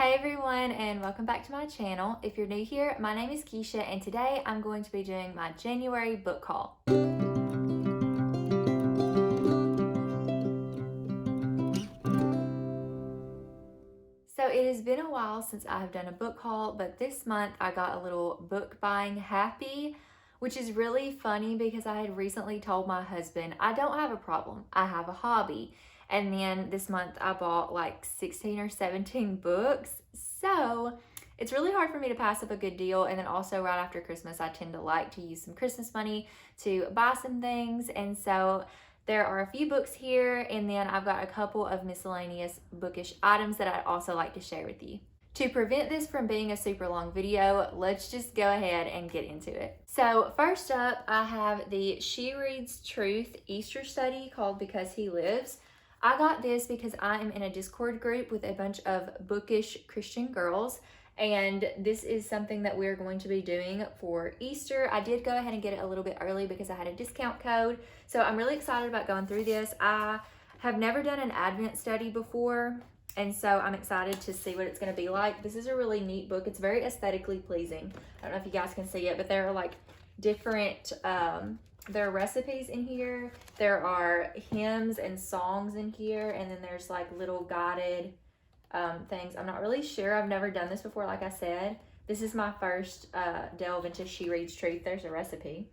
Hey everyone, and welcome back to my channel. If you're new here, my name is Keisha, and today I'm going to be doing my January book haul. So it has been a while since I have done a book haul, but this month I got a little book buying happy, which is really funny because I had recently told my husband I don't have a problem, I have a hobby. And then this month I bought like 16 or 17 books. So it's really hard for me to pass up a good deal. And then also right after Christmas, I tend to like to use some Christmas money to buy some things. And so there are a few books here, and then I've got a couple of miscellaneous bookish items that I'd also like to share with you. To prevent this from being a super long video, let's just go ahead and get into it. So first up, I have the She Reads Truth Easter study called Because He Lives. I got this because I am in a Discord group with a bunch of bookish Christian girls, and this is something that we're going to be doing for Easter. I did go ahead and get it a little bit early because I had a discount code, so I'm really excited about going through this. I have never done an Advent study before, and so I'm excited to see what it's going to be like. This is a really neat book. It's very aesthetically pleasing. I don't know if you guys can see it, but there are like different there are recipes in here, there are hymns and songs in here, and then there's like little guided things. I'm not really sure. I've never done this before, like I said. This is my first delve into She Reads Truth. There's a recipe.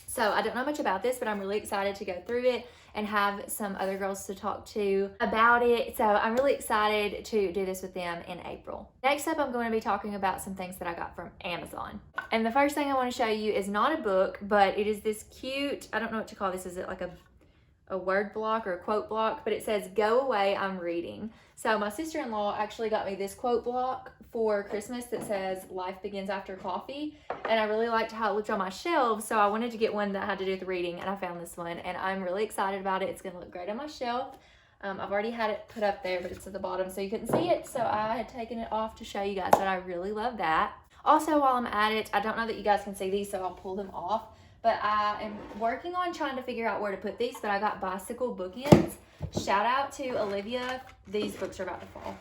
So I don't know much about this, but I'm really excited to go through it and have some other girls to talk to about it. So I'm really excited to do this with them in April. Next up, I'm going to be talking about some things that I got from Amazon. And the first thing I want to show you is not a book, but it is this cute, I don't know what to call this. Is it like a word block or a quote block? But it says, "Go away, I'm reading." So my sister-in-law actually got me this quote block for Christmas that says, "Life begins after coffee." And I really liked how it looked on my shelves, so I wanted to get one that had to do with reading, and I found this one, and I'm really excited about it. It's gonna look great on my shelf. I've already had it put up there, but it's at the bottom, so you couldn't see it, so I had taken it off to show you guys that I really love that. Also, while I'm at it, I don't know that you guys can see these, so I'll pull them off, but I am working on trying to figure out where to put these, but I got bicycle bookends. Shout out to Olivia. These books are about to fall.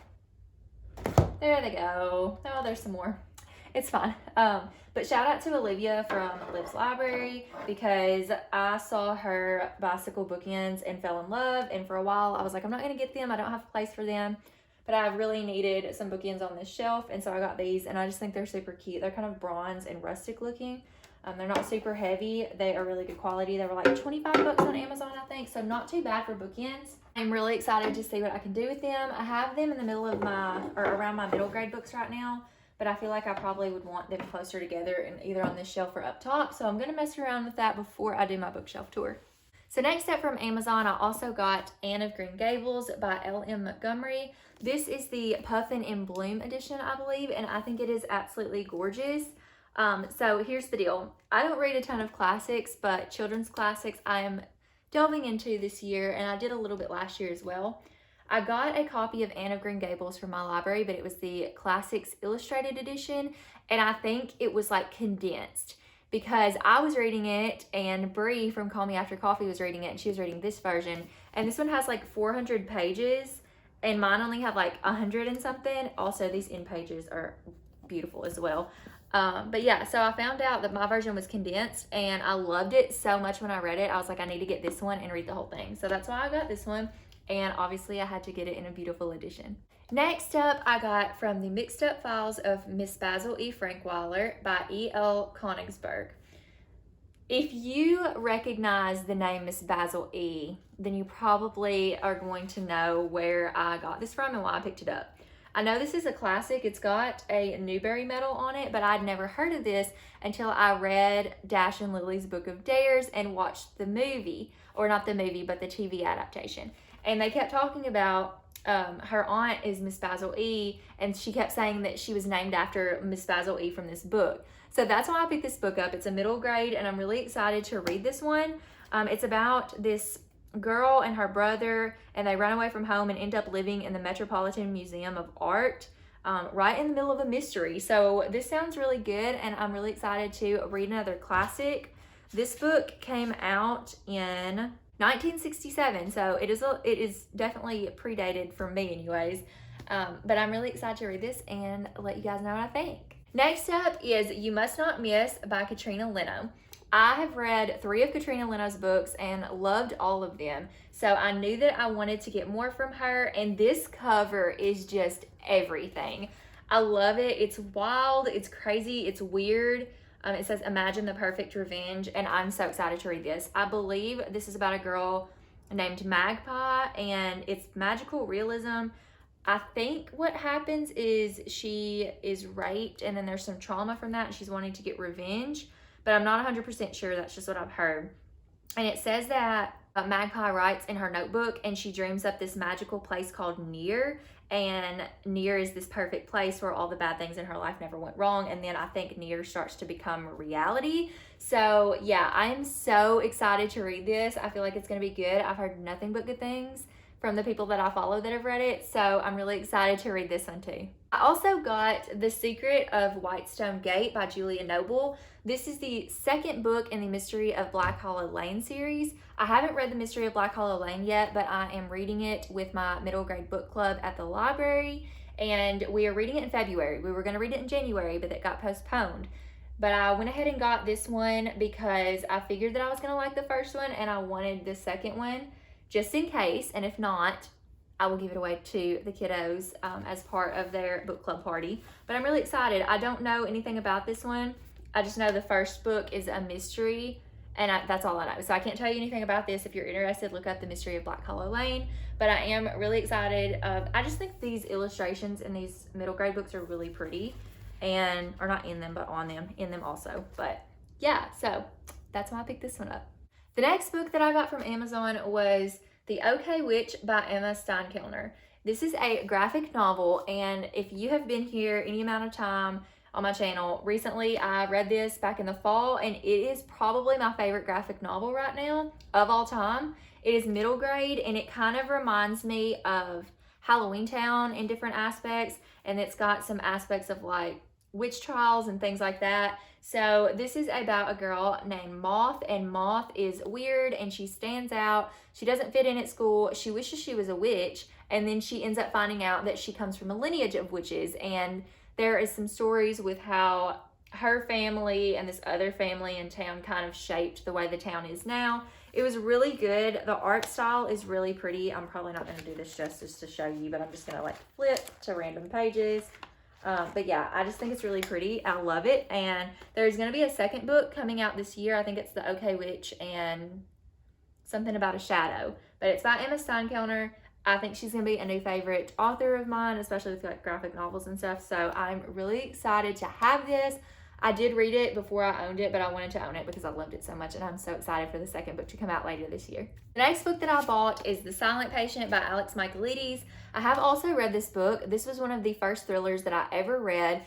There they go. Oh, there's some more. It's fine. But shout out to Olivia from Liv's Library, because I saw her bicycle bookends and fell in love. And for a while, I was like, I'm not going to get them. I don't have a place for them. But I really needed some bookends on this shelf. And so I got these, and I just think they're super cute. They're kind of bronze and rustic looking. They're not super heavy. They are really good quality. They were like 25 bucks on Amazon, I think. So not too bad for bookends. I'm really excited to see what I can do with them. I have them in the middle of around my middle grade books right now, but I feel like I probably would want them closer together and either on this shelf or up top. So I'm going to mess around with that before I do my bookshelf tour. So next up from Amazon, I also got Anne of Green Gables by L.M. Montgomery. This is the Puffin in Bloom edition, I believe, and I think it is absolutely gorgeous. So here's the deal. I don't read a ton of classics, but children's classics I am delving into this year, and I did a little bit last year as well. I got a copy of Anne of Green Gables from my library, but it was the Classics Illustrated edition, and I think it was like condensed because I was reading it, and Bree from Call Me After Coffee was reading it, and she was reading this version, and this one has like 400 pages, and mine only have like 100 and something. Also, these end pages are beautiful as well. But yeah, so I found out that my version was condensed, and I loved it so much when I read it. I was like, I need to get this one and read the whole thing. So that's why I got this one, and obviously I had to get it in a beautiful edition. Next up, I got From the Mixed Up Files of Miss Basil E. Frankweiler by E.L. Konigsburg. If you recognize the name Miss Basil E., then you probably are going to know where I got this from and why I picked it up. I know this is a classic. It's got a Newbery medal on it, but I'd never heard of this until I read Dash and Lily's Book of Dares and watched the movie, or not the movie, but the TV adaptation. And they kept talking about her aunt is Miss Basil E., and she kept saying that she was named after Miss Basil E. from this book. So that's why I picked this book up. It's a middle grade, and I'm really excited to read this one. It's about this girl and her brother, and they run away from home and end up living in the Metropolitan Museum of Art, right in the middle of a mystery. So this sounds really good, and I'm really excited to read another classic. This book came out in 1967, so it is definitely predated for me anyways. But I'm really excited to read this and let you guys know what I think. Next up is You Must Not Miss by Katrina Leno. I have read 3 of Katrina Leno's books and loved all of them. So I knew that I wanted to get more from her, and this cover is just everything. I love it. It's wild, it's crazy, it's weird. It says, Imagine the Perfect Revenge, and I'm so excited to read this. I believe this is about a girl named Magpie, and it's magical realism. I think what happens is she is raped, and then there's some trauma from that, and she's wanting to get revenge, but I'm not 100% sure. That's just what I've heard. And it says that Magpie writes in her notebook, and she dreams up this magical place called Near, and Near is this perfect place where all the bad things in her life never went wrong, and then I think Near starts to become reality. So yeah, I'm so excited to read this. I feel like it's going to be good. I've heard nothing but good things from the people that I follow that have read it, so I'm really excited to read this one too. I also got The Secret of Whitestone Gate by Julia Noble. This is the second book in the Mystery of Black Hollow Lane series. I haven't read The Mystery of Black Hollow Lane yet, but I am reading it with my middle grade book club at the library, and we are reading it in February. We were going to read it in January, but it got postponed. But I went ahead and got this one because I figured that I was going to like the first one, and I wanted the second one just in case, and if not, I will give it away to the kiddos as part of their book club party. But I'm really excited. I don't know anything about this one. I just know the first book is a mystery, and that's all I know. So I can't tell you anything about this. If you're interested, look up The Mystery of Black Hollow Lane. But I am really excited. I just think these illustrations in these middle grade books are really pretty, and or not in them, but on them, in them also. But yeah, so that's why I picked this one up. The next book that I got from Amazon was The OK Witch by Emma Steinkellner. This is a graphic novel, and if you have been here any amount of time on my channel, recently I read this back in the fall, and it is probably my favorite graphic novel right now of all time. It is middle grade, and it kind of reminds me of Halloween Town in different aspects, and it's got some aspects of like witch trials and things like that. So this is about a girl named Moth, and Moth is weird and she stands out. She doesn't fit in at school. She wishes she was a witch, and then she ends up finding out that she comes from a lineage of witches, and there is some stories with how her family and this other family in town kind of shaped the way the town is now. It was really good. The art style is really pretty. I'm probably not going to do this justice to show you, but I'm just going to like flip to random pages. But yeah, I just think it's really pretty. I love it. And there's going to be a second book coming out this year. I think it's The OK Witch and something about a shadow. But it's by Emma Steinkellner. I think she's going to be a new favorite author of mine, especially with like graphic novels and stuff. So I'm really excited to have this. I did read it before I owned it, but I wanted to own it because I loved it so much, and I'm so excited for the second book to come out later this year. The next book that I bought is The Silent Patient by Alex Michaelides. I have also read this book. This was one of the first thrillers that I ever read,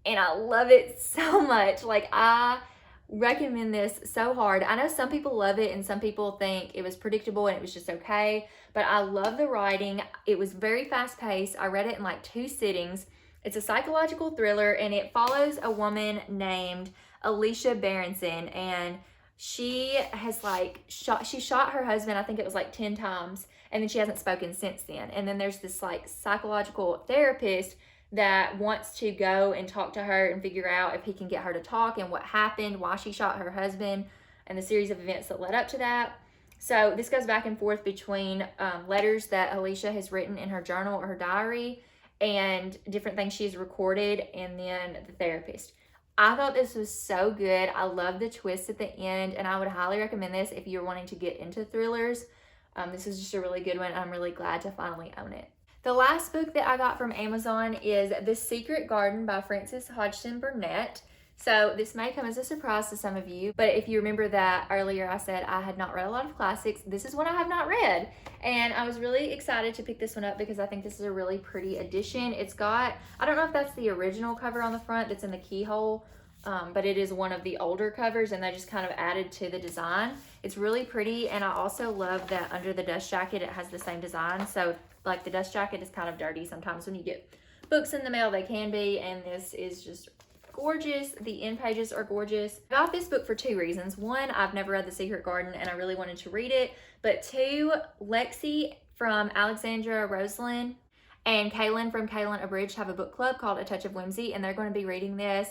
and I love it so much. Like, I recommend this so hard. I know some people love it and some people think it was predictable and it was just okay, but I love the writing. It was very fast paced. I read it in like 2 sittings. It's a psychological thriller, and it follows a woman named Alicia Berenson, and she has like shot her husband, I think it was like 10 times, and then she hasn't spoken since then. And then there's this like psychological therapist that wants to go and talk to her and figure out if he can get her to talk and what happened, why she shot her husband, and the series of events that led up to that. So this goes back and forth between letters that Alicia has written in her journal or her diary, and different things she's recorded, and then the therapist. I thought this was so good. I love the twist at the end, and I would highly recommend this if you're wanting to get into thrillers. This is just a really good one. I'm really glad to finally own it. The last book that I got from Amazon is The Secret Garden by Frances Hodgson Burnett. So this may come as a surprise to some of you, but if you remember that earlier I said I had not read a lot of classics, this is one I have not read. And I was really excited to pick this one up because I think this is a really pretty edition. It's got, I don't know if that's the original cover on the front that's in the keyhole, but it is one of the older covers, and they just kind of added to the design. It's really pretty, and I also love that under the dust jacket it has the same design. So like the dust jacket is kind of dirty sometimes when you get books in the mail, they can be, and this is just gorgeous. The end pages are gorgeous. I got this book for 2 reasons. One, I've never read The Secret Garden and I really wanted to read it. But 2, Lexi from Alexandra Rosalind And Kaylin from Kaylin Abridged have a book club called A Touch of Whimsy, and they're going to be reading this.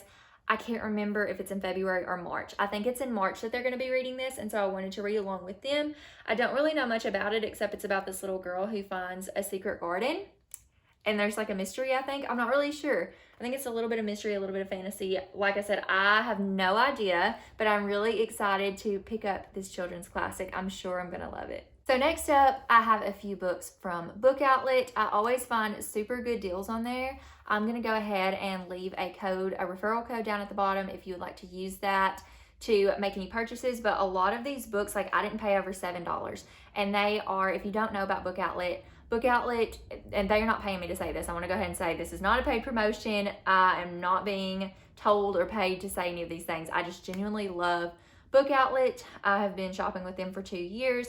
I can't remember if it's in February or March. I think it's in March that they're going to be reading this, and so I wanted to read along with them. I don't really know much about it, except it's about this little girl who finds a secret garden, and there's like a mystery, I think. I'm not really sure. I think it's a little bit of mystery, a little bit of fantasy. Like I said, I have no idea, but I'm really excited to pick up this children's classic. I'm sure I'm going to love it. So next up, I have a few books from Book Outlet. I always find super good deals on there. I'm going to go ahead and leave a referral code down at the bottom if you would like to use that to make any purchases. But a lot of these books, like I didn't pay over $7. And they are, if you don't know about Book Outlet, and they are not paying me to say this. I want to go ahead and say this is not a paid promotion. I am not being told or paid to say any of these things. I just genuinely love Book Outlet. I have been shopping with them for 2 years.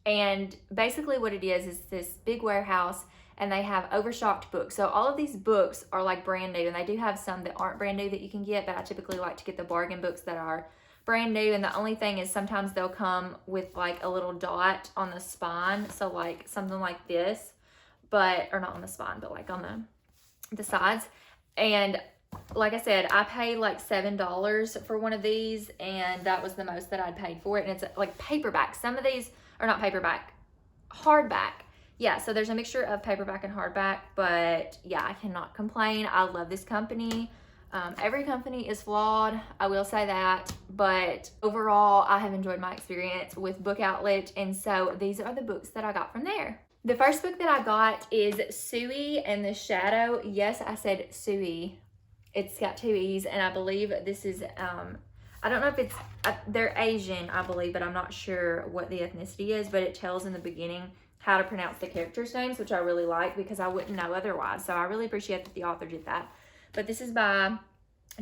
And basically what it is this big warehouse, and they have overstocked books. So all of these books are like brand new, and they do have some that aren't brand new that you can get, but I typically like to get the bargain books that are brand new. And the only thing is sometimes they'll come with like a little dot on the spine, so like something like this, or not on the spine, but like on the sides. And like I said, I paid like $7 for one of these, and that was the most that I'd paid for it. And it's like paperback. Some of these are not paperback, hardback. Yeah, so there's a mixture of paperback and hardback, but yeah, I cannot complain. I love this company. Every company is flawed, I will say that, but overall, I have enjoyed my experience with Book Outlet, and so these are the books that I got from there. The first book that I got is Suee and the Shadow. Yes, I said Suee. It's got 2 E's, and I believe this is, I don't know if it's, they're Asian, I believe, but I'm not sure what the ethnicity is, but it tells in the beginning how to pronounce the characters' names, which I really like because I wouldn't know otherwise. So I really appreciate that the author did that. But this is by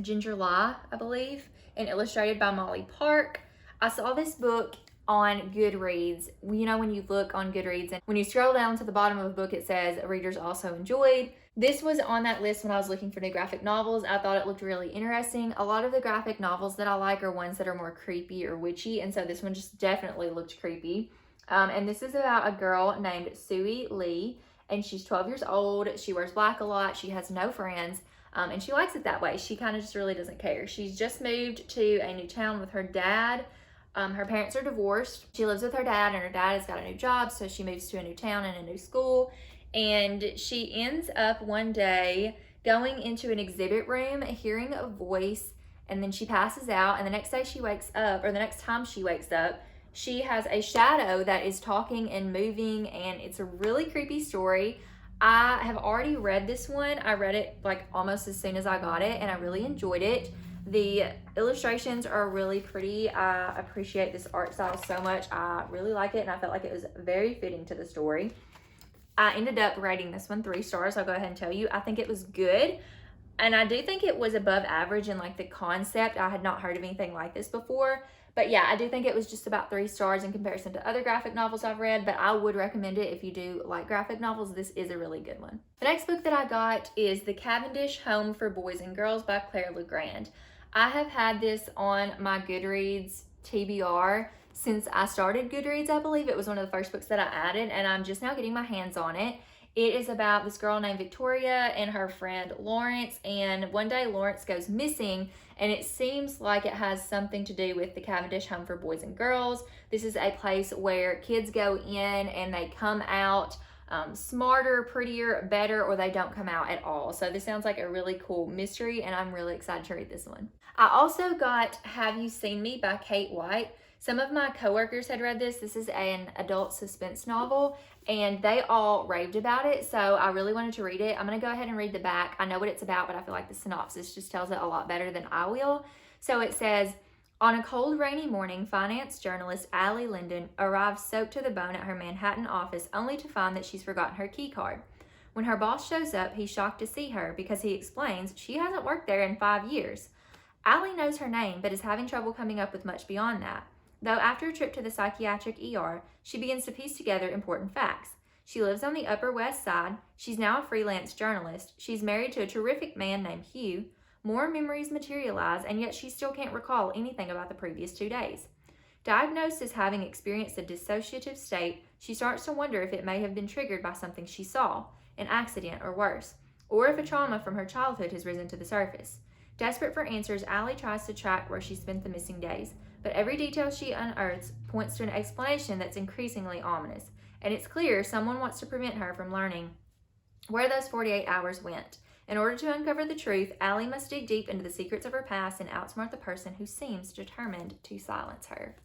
Ginger Lai, I believe, and illustrated by Molly Park. I saw this book on Goodreads. You know, when you look on Goodreads and when you scroll down to the bottom of a book, it says readers also enjoyed. This was on that list when I was looking for new graphic novels. I thought it looked really interesting. A lot of the graphic novels that I like are ones that are more creepy or witchy, and so this one just definitely looked creepy. And this is about a girl named Suee Lee, and she's 12 years old. She wears black a lot. She has no friends, and she likes it that way. She kind of just really doesn't care. She's just moved to a new town with her dad. Her parents are divorced. She lives with her dad, and her dad has got a new job, so she moves to a new town and a new school. And she ends up one day going into an exhibit room, hearing a voice, and then she passes out. And the next day she wakes up, or the next time she wakes up, she has a shadow that is talking and moving, and it's a really creepy story. I have already read this one. I read it like almost as soon as I got it, and I really enjoyed it. The illustrations are really pretty. I appreciate this art style so much. I really like it, and I felt like it was very fitting to the story. I ended up rating this one 3 stars. I'll go ahead and tell you. I think it was good, and I do think it was above average in like the concept. I had not heard of anything like this before, but yeah, I do think it was just about 3 stars in comparison to other graphic novels I've read, but I would recommend it if you do like graphic novels. This is a really good one. The next book that I got is The Cavendish Home for Boys and Girls by Claire Legrand. I have had this on my Goodreads TBR since I started Goodreads. I believe it was one of the first books that I added, and I'm just now getting my hands on it. It is about this girl named Victoria and her friend Lawrence, and one day Lawrence goes missing, and it seems like it has something to do with the Cavendish Home for Boys and Girls. This is a place where kids go in and they come out smarter, prettier, better, or they don't come out at all. So this sounds like a really cool mystery, and I'm really excited to read this one. I also got Have You Seen Me by Kate White. Some of my coworkers had read this. This is an adult suspense novel, and they all raved about it, so I really wanted to read it. I'm going to go ahead and read the back. I know what it's about, but I feel like the synopsis just tells it a lot better than I will. So it says, on a cold, rainy morning, finance journalist Allie Linden arrives soaked to the bone at her Manhattan office, only to find that she's forgotten her key card. When her boss shows up, he's shocked to see her because he explains she hasn't worked there in 5 years. Allie knows her name, but is having trouble coming up with much beyond that. Though after a trip to the psychiatric ER, she begins to piece together important facts. She lives on the Upper West Side. She's now a freelance journalist. She's married to a terrific man named Hugh. More memories materialize, and yet she still can't recall anything about the previous 2 days. Diagnosed as having experienced a dissociative state, she starts to wonder if it may have been triggered by something she saw. an accident, or worse, or if a trauma from her childhood has risen to the surface. Desperate for answers, Allie tries to track where she spent the missing days, but every detail she unearths points to an explanation that's increasingly ominous, and it's clear someone wants to prevent her from learning where those 48 hours went. In order to uncover the truth, Allie must dig deep into the secrets of her past and outsmart the person who seems determined to silence her.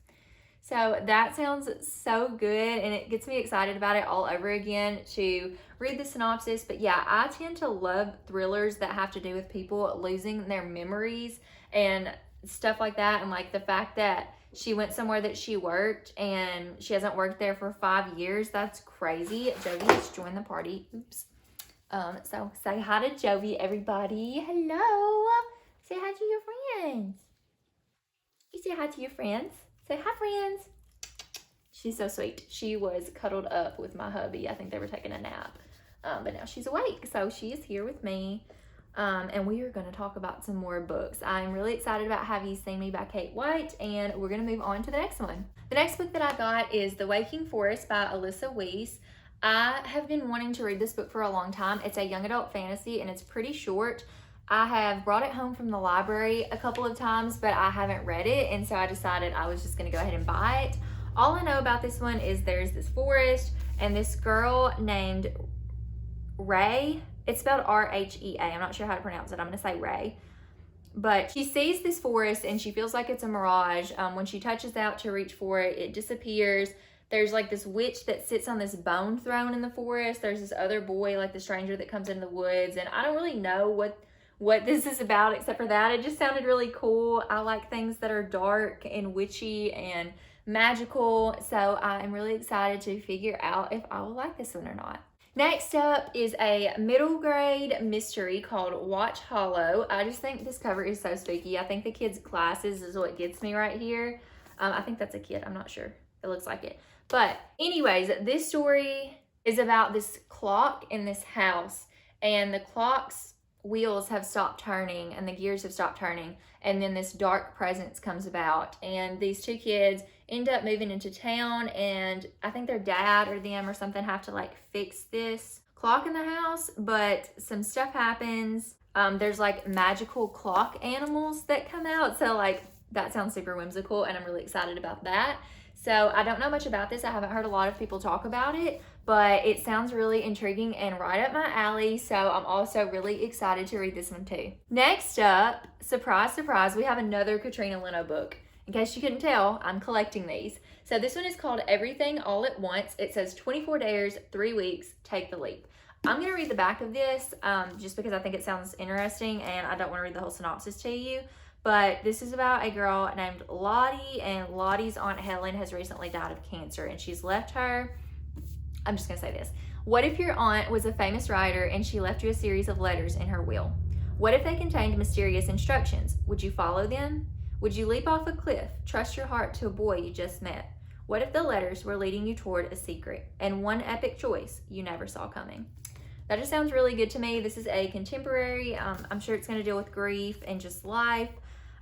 So that sounds so good, and it gets me excited about it all over again to read the synopsis. But yeah, I tend to love thrillers that have to do with people losing their memories and stuff like that. And like the fact that she went somewhere that she worked and she hasn't worked there for 5 years. That's crazy. Jovi has joined the party. Oops. So say hi to Jovi, everybody. Hello. Say hi to your friends. You say hi to your friends. Say hi, friends. She's so sweet. She was cuddled up with my hubby. I think they were taking a nap. But now she's awake. So she is here with me. And we are going to talk about some more books. I'm really excited about Have You Seen Me by Kate White. And we're going to move on to the next one. The next book that I got is The Waking Forest by Alyssa Weiss. I have been wanting to read this book for a long time. It's a young adult fantasy and it's pretty short. I have brought it home from the library a couple of times, but I haven't read it, and so I decided I was just going to go ahead and buy it. All I know about this one is there's this forest and this girl named Ray. It's spelled Rhea. I'm not sure how to pronounce it. I'm going to say Ray. But she sees this forest and she feels like it's a mirage. When she touches out to reach for it, it disappears. There's like this witch that sits on this bone throne in the forest. There's this other boy, like the stranger that comes in the woods. And I don't really know what this is about except for that. It just sounded really cool. I like things that are dark and witchy and magical. So I'm really excited to figure out if I will like this one or not. Next up is a middle grade mystery called Watch Hollow. I just think this cover is so spooky. I think the kids' glasses is what gets me right here. I think that's a kid. I'm not sure. It looks like it. But anyways, this story is about this clock in this house, and the clock's wheels have stopped turning and the gears have stopped turning, and then this dark presence comes about, and these two kids end up moving into town, and I think their dad or them or something have to like fix this clock in the house, but some stuff happens. There's like magical clock animals that come out, so like that sounds super whimsical, and I'm really excited about that. So I don't know much about this. I haven't heard a lot of people talk about it, but it sounds really intriguing and right up my alley. So I'm also really excited to read this one too. Next up, surprise, surprise, we have another Katrina Leno book. In case you couldn't tell, I'm collecting these. So this one is called Everything All at Once. It says 24 days, 3 weeks, take the leap. I'm going to read the back of this just because I think it sounds interesting and I don't want to read the whole synopsis to you. But this is about a girl named Lottie, and Lottie's Aunt Helen has recently died of cancer, and she's left her. I'm just going to say this. What if your aunt was a famous writer and she left you a series of letters in her will? What if they contained mysterious instructions? Would you follow them? Would you leap off a cliff, trust your heart to a boy you just met? What if the letters were leading you toward a secret and one epic choice you never saw coming? That just sounds really good to me. This is a contemporary. I'm sure it's going to deal with grief and just life.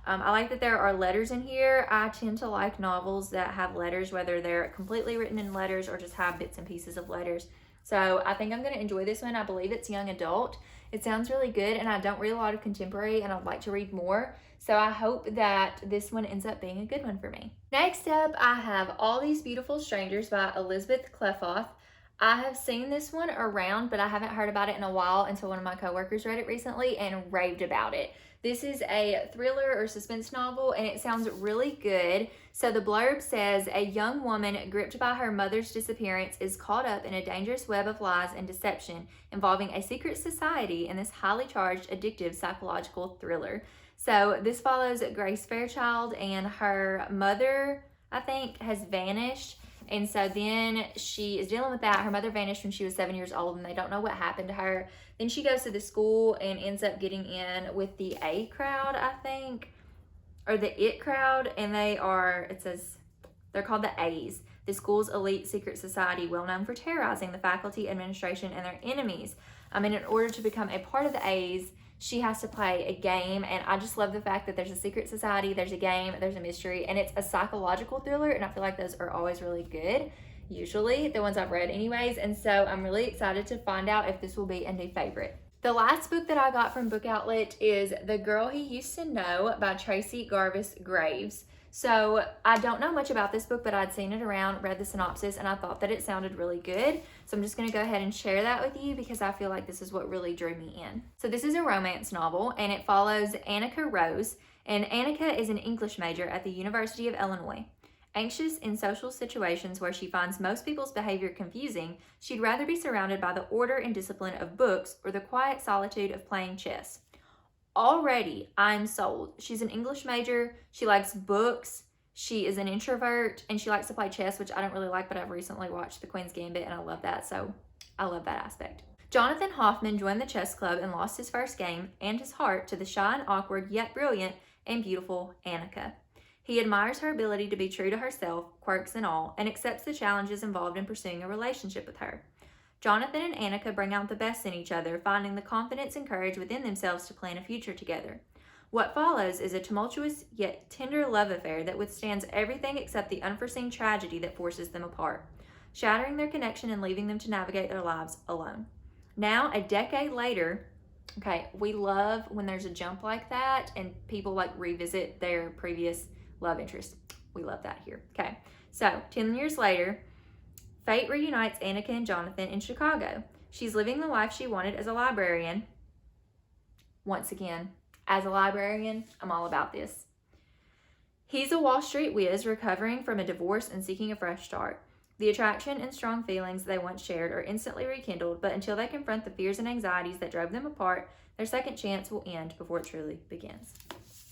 I like that there are letters in here. I tend to like novels that have letters, whether they're completely written in letters or just have bits and pieces of letters. So I think I'm going to enjoy this one. I believe it's young adult. It sounds really good, and I don't read a lot of contemporary, and I'd like to read more. So I hope that this one ends up being a good one for me. Next up, I have All These Beautiful Strangers by Elizabeth Klehfoth. I have seen this one around, but I haven't heard about it in a while until one of my coworkers read it recently and raved about it. This is a thriller or suspense novel, and it sounds really good. So the blurb says, a young woman gripped by her mother's disappearance is caught up in a dangerous web of lies and deception involving a secret society in this highly charged, addictive psychological thriller. So this follows Grace Fairchild, and her mother, I think, has vanished. And so then she is dealing with that. Her mother vanished when she was 7 years old, and they don't know what happened to her. Then she goes to the school and ends up getting in with the A crowd, I think, or the It crowd. And they're called the A's, the school's elite secret society, well known for terrorizing the faculty, administration, and their enemies. And in order to become a part of the A's, she has to play a game, and I just love the fact that there's a secret society, there's a game, there's a mystery, and it's a psychological thriller, and I feel like those are always really good. usually, the ones I've read anyways, and so I'm really excited to find out if this will be a new favorite. The last book that I got from Book Outlet is The Girl He Used to Know by Tracey Garvis Graves. So I don't know much about this book, but I'd seen it around, read the synopsis, and I thought that it sounded really good. So I'm just going to go ahead and share that with you because I feel like this is what really drew me in. So this is a romance novel, and it follows Annika Rose. And Annika is an English major at the University of Illinois. Anxious in social situations where she finds most people's behavior confusing, she'd rather be surrounded by the order and discipline of books or the quiet solitude of playing chess. Already, I'm sold. She's an English major. She likes books. She is an introvert, and she likes to play chess, which I don't really like, but I've recently watched The Queen's Gambit, and I love that, so I love that aspect. Jonathan Hoffman joined the chess club and lost his first game and his heart to the shy and awkward, yet brilliant and beautiful Annika. He admires her ability to be true to herself, quirks and all, and accepts the challenges involved in pursuing a relationship with her. Jonathan and Annika bring out the best in each other, finding the confidence and courage within themselves to plan a future together. What follows is a tumultuous yet tender love affair that withstands everything except the unforeseen tragedy that forces them apart, shattering their connection and leaving them to navigate their lives alone. Now, a decade later, okay, we love when there's a jump like that and people like revisit their previous love interest. We love that here. Okay, so 10 years later, fate reunites Annika and Jonathan in Chicago. She's living the life she wanted as a librarian. Once again, as a librarian, I'm all about this. He's a Wall Street whiz recovering from a divorce and seeking a fresh start. The attraction and strong feelings they once shared are instantly rekindled, but until they confront the fears and anxieties that drove them apart, their second chance will end before it truly begins.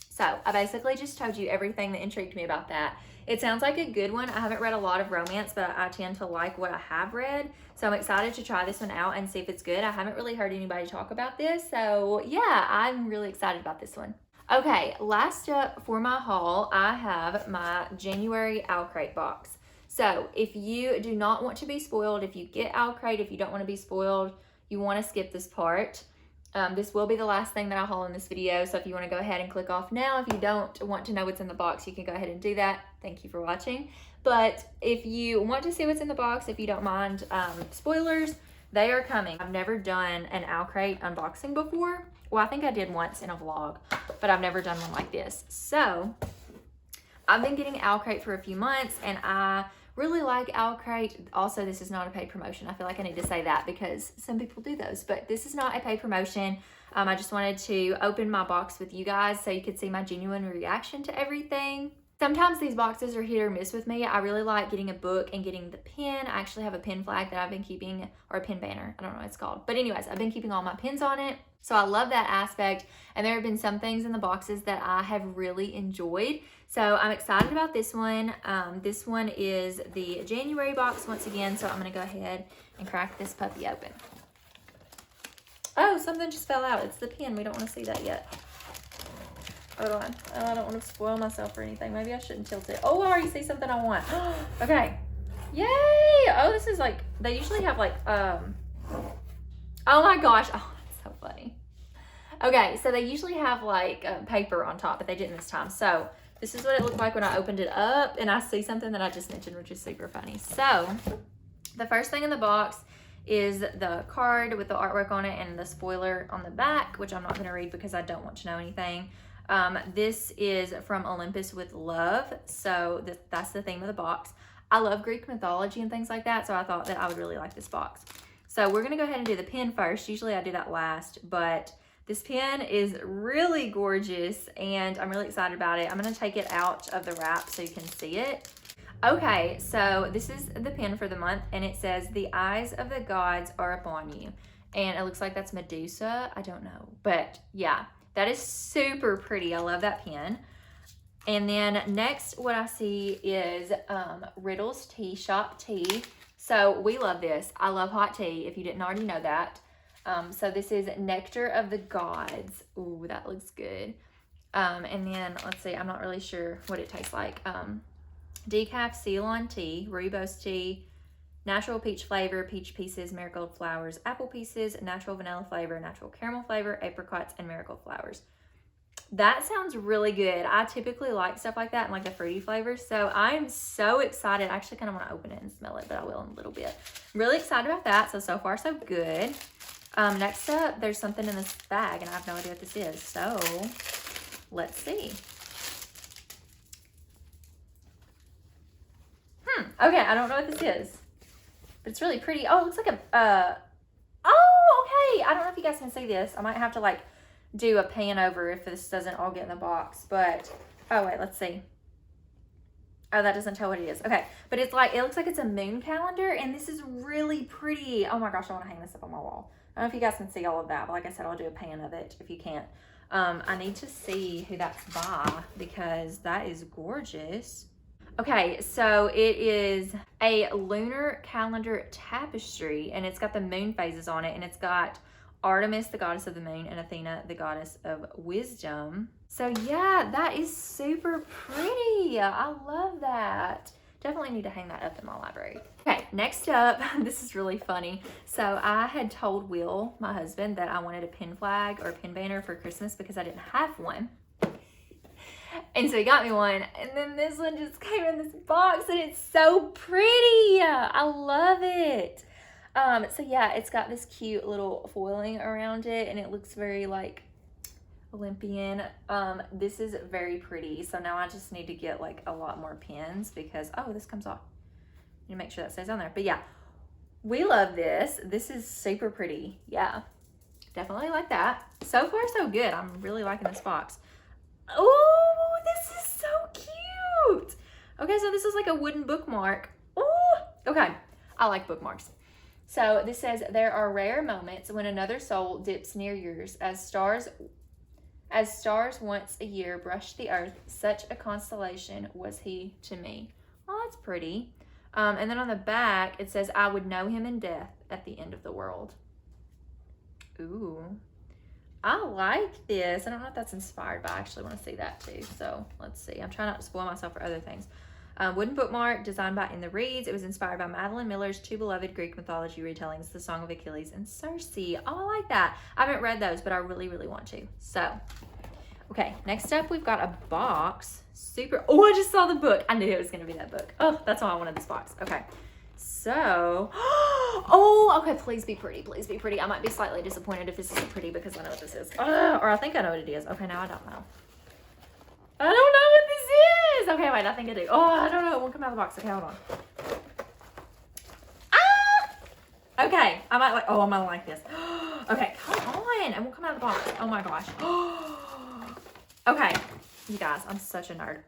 So I basically just told you everything that intrigued me about that. It sounds like a good one. I haven't read a lot of romance, but I tend to like what I have read. So I'm excited to try this one out and see if it's good. I haven't really heard anybody talk about this. So yeah, I'm really excited about this one. Okay, last up for my haul, I have my January Owlcrate box. So if you do not want to be spoiled, if you get Owlcrate, if you don't want to be spoiled, you want to skip this part. This will be the last thing that I haul in this video, so if you want to go ahead and click off now, if you don't want to know what's in the box, you can go ahead and do that. Thank you for watching. But if you want to see what's in the box, if you don't mind spoilers, they are coming. I've never done an Owlcrate unboxing before. Well, I think I did once in a vlog, but I've never done one like this. So I've been getting Owlcrate for a few months, and I really like Owlcrate. Also, this is not a paid promotion. I feel like I need to say that because some people do those, but this is not a paid promotion. I just wanted to open my box with you guys so you could see my genuine reaction to everything. Sometimes these boxes are hit or miss with me. I really like getting a book and getting the pin. I actually have a pin flag that I've been keeping, or a pin banner. I don't know what it's called. But anyways, I've been keeping all my pins on it. So I love that aspect. And there have been some things in the boxes that I have really enjoyed. So I'm excited about this one. This one is the January box once again. So I'm going to go ahead and crack this puppy open. Oh, something just fell out. It's the pin. We don't want to see that yet. Hold on. Oh, I don't want to spoil myself or anything. Maybe I shouldn't tilt it. Oh, I already see something I want. Okay. Yay! Oh, this is like, they usually have like, oh my gosh. Oh, that's so funny. Okay, so they usually have like paper on top, but they didn't this time. So this is what it looked like when I opened it up, and I see something that I just mentioned, which is super funny. So the first thing in the box is the card with the artwork on it and the spoiler on the back, which I'm not going to read because I don't want to know anything. This is from Olympus with Love, so that's the theme of the box. I love Greek mythology and things like that, so I thought that I would really like this box. So we're going to go ahead and do the pin first. Usually I do that last, but this pin is really gorgeous, and I'm really excited about it. I'm going to take it out of the wrap so you can see it. Okay, so this is the pin for the month, and it says, "The eyes of the gods are upon you." And it looks like that's Medusa. I don't know, but yeah. That is super pretty. I love that pin. And then next, what I see is Riddle's Tea Shop Tea. So we love this. I love hot tea, if you didn't already know that. So this is Nectar of the Gods. Ooh, that looks good. And then, let's see, I'm not really sure what it tastes like. Decaf Ceylon Tea, Rooibos Tea, natural peach flavor, peach pieces, marigold flowers, apple pieces, natural vanilla flavor, natural caramel flavor, apricots, and marigold flowers. That sounds really good. I typically like stuff like that and like the fruity flavors. So I am so excited. I actually kind of want to open it and smell it, but I will in a little bit. Really excited about that. So far so good. Next up, there's something in this bag and I have no idea what this is. So let's see. Okay, I don't know what this is, but it's really pretty. Oh, it looks like a, oh, okay. I don't know if you guys can see this. I might have to like do a pan over if this doesn't all get in the box, but oh wait, let's see. Oh, that doesn't tell what it is. Okay, but it's like, it looks like it's a moon calendar and this is really pretty. Oh my gosh, I want to hang this up on my wall. I don't know if you guys can see all of that, but like I said, I'll do a pan of it if you can't. I need to see who that's by because that is gorgeous. Okay, so it is a lunar calendar tapestry and it's got the moon phases on it and it's got Artemis, the goddess of the moon, and Athena, the goddess of wisdom. So yeah, that is super pretty. I love that. Definitely need to hang that up in my library. Okay, next up, this is really funny. So I had told Will, my husband, that I wanted a pin flag or pin banner for Christmas because I didn't have one. And so he got me one, and then this one just came in this box, and it's so pretty. I love it. So yeah, it's got this cute little foiling around it, and it looks very like Olympian. This is very pretty. So now I just need to get like a lot more pins because, oh, this comes off. You make sure that stays on there. But yeah, we love this. This is super pretty. Yeah, definitely like that. So far, so good. I'm really liking this box. Oh, this is so cute. Okay, so this is like a wooden bookmark. Oh, okay. I like bookmarks. So this says, there are rare moments when another soul dips near yours as stars once a year brush the earth. Such a constellation was he to me. Oh, that's pretty. And then on the back, it says, I would know him in death at the end of the world. Ooh. I like this. I don't know if that's inspired, but I actually want to see that too. So let's see. I'm trying not to spoil myself for other things. Wooden bookmark designed by In the Reeds. It was inspired by Madeline Miller's two beloved Greek mythology retellings, The Song of Achilles and Circe. Oh, I like that. I haven't read those, but I really, really want to. So, okay. Next up, we've got a box. Super. Oh, I just saw the book. I knew it was going to be that book. Oh, that's why I wanted this box. Okay. So, oh, okay, please be pretty. Please be pretty. I might be slightly disappointed if this isn't pretty because I know what this is. Or I think I know what it is. Okay, now I don't know. I don't know what this is. Okay, wait, I think I do. Oh, I don't know. It won't come out of the box. Okay, hold on. Ah! Okay, I might like this. Okay, come on. It won't come out of the box. Oh my gosh. Okay, you guys, I'm such a nerd.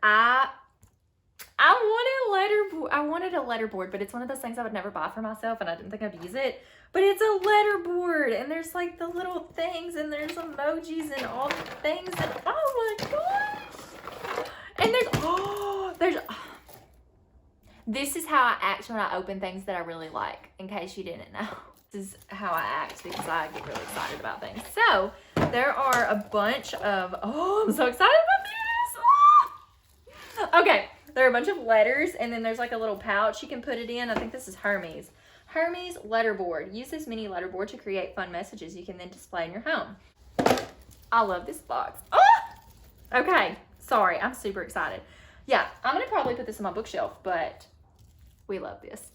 I wanted a letterboard, but it's one of those things I would never buy for myself, and I didn't think I'd use it. But it's a letterboard, and there's like the little things, and there's emojis and all the things, and oh my gosh! And this is how I act when I open things that I really like, in case you didn't know. This is how I act because I get really excited about things. So there are a bunch of, oh, I'm so excited about this! Ah! Okay. There are a bunch of letters, and then there's like a little pouch you can put it in. I think this is Hermes. Hermes letterboard. Use this mini letterboard to create fun messages you can then display in your home. I love this box. Oh! Okay, sorry. I'm super excited. Yeah, I'm going to probably put this on my bookshelf, but we love this.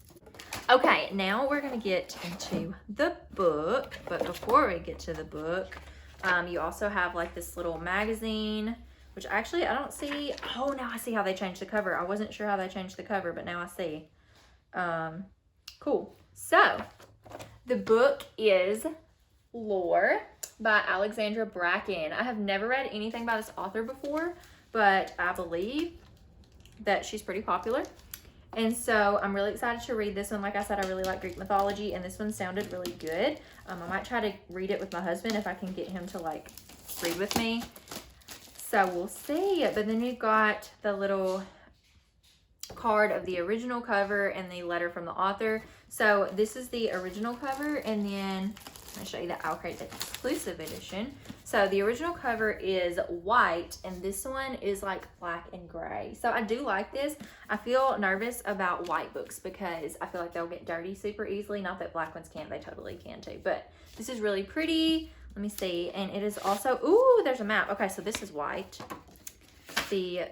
Okay, now we're going to get into the book. But before we get to the book, you also have like this little magazine, which actually I don't see. Oh, now I see how they changed the cover. I wasn't sure how they changed the cover, but now I see. Cool. So the book is Lore by Alexandra Bracken. I have never read anything by this author before, but I believe that she's pretty popular. And so I'm really excited to read this one. Like I said, I really like Greek mythology, and this one sounded really good. I might try to read it with my husband if I can get him to like read with me. So we'll see. But then you've got the little card of the original cover and the letter from the author. So this is the original cover, and then I'll show you the Owlcrate exclusive edition. So the original cover is white, and this one is like black and gray. So I do like this. I feel nervous about white books because I feel like they'll get dirty super easily. Not that black ones can't, they totally can too. But this is really pretty. Let me see. And it is also, ooh, there's a map. Okay, so this is white. The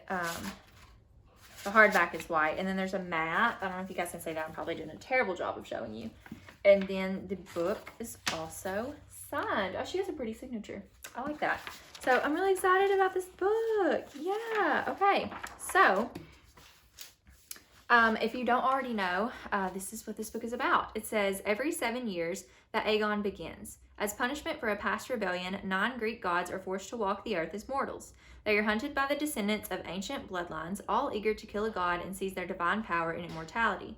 hardback is white. And then there's a map. I don't know if you guys can see that. I'm probably doing a terrible job of showing you. And then the book is also signed. Oh, she has a pretty signature. I like that. So I'm really excited about this book. Yeah. Okay. So if you don't already know, this is what this book is about. It says, every 7 years, the Aegon begins. As punishment for a past rebellion, 9 Greek gods are forced to walk the earth as mortals. They are hunted by the descendants of ancient bloodlines, all eager to kill a god and seize their divine power and immortality.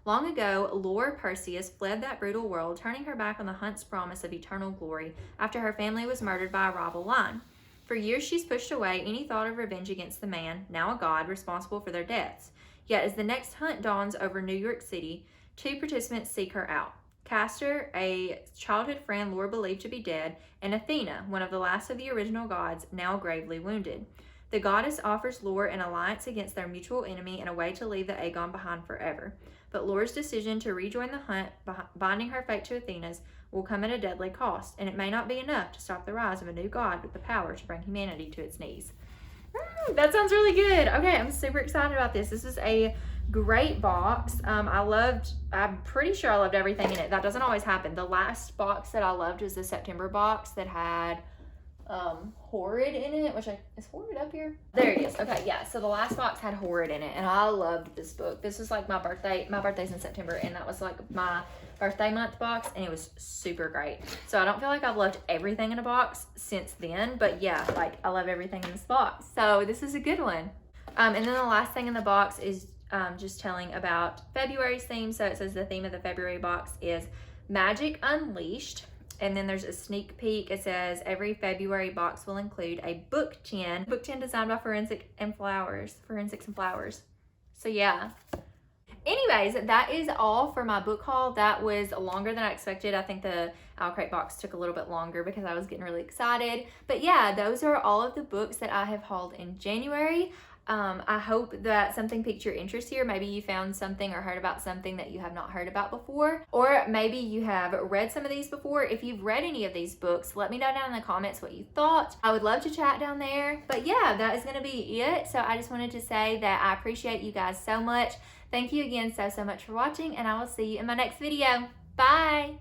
Long ago, Lore Perseus fled that brutal world, turning her back on the hunt's promise of eternal glory after her family was murdered by a rival line. For years, she's pushed away any thought of revenge against the man, now a god, responsible for their deaths. Yet as the next hunt dawns over New York City, 2 participants seek her out. Castor, a childhood friend Lore believed to be dead, and Athena, one of the last of the original gods, now gravely wounded. The goddess offers Lore an alliance against their mutual enemy and a way to leave the Aegon behind forever. But Lore's decision to rejoin the hunt, binding her fate to Athena's, will come at a deadly cost, and it may not be enough to stop the rise of a new god with the power to bring humanity to its knees. That sounds really good. Okay, I'm super excited about this. This is a great box. I'm pretty sure I loved everything in it. That doesn't always happen. The last box that I loved was the September box that had Horrid in it, is Horrid up here? There it is. Okay, yeah, so the last box had Horrid in it, and I loved this book. This was like my birthday's in September, and that was like my birthday month box, and it was super great. So I don't feel like I've loved everything in a box since then, but yeah, like I love everything in this box. So this is a good one. And then the last thing in the box is just telling about February's theme. So it says the theme of the February box is Magic Unleashed. And then there's a sneak peek. It says every February box will include a book tin. Book tin designed by Forensics and Flowers. So yeah. Anyways, that is all for my book haul. That was longer than I expected. I think the Owlcrate box took a little bit longer because I was getting really excited. But yeah, those are all of the books that I have hauled in January. I hope that something piqued your interest here. Maybe you found something or heard about something that you have not heard about before, or maybe you have read some of these before. If you've read any of these books, let me know down in the comments what you thought. I would love to chat down there. But yeah, that is going to be it. So I just wanted to say that I appreciate you guys so much. Thank you again so much for watching, and I will see you in my next video. Bye!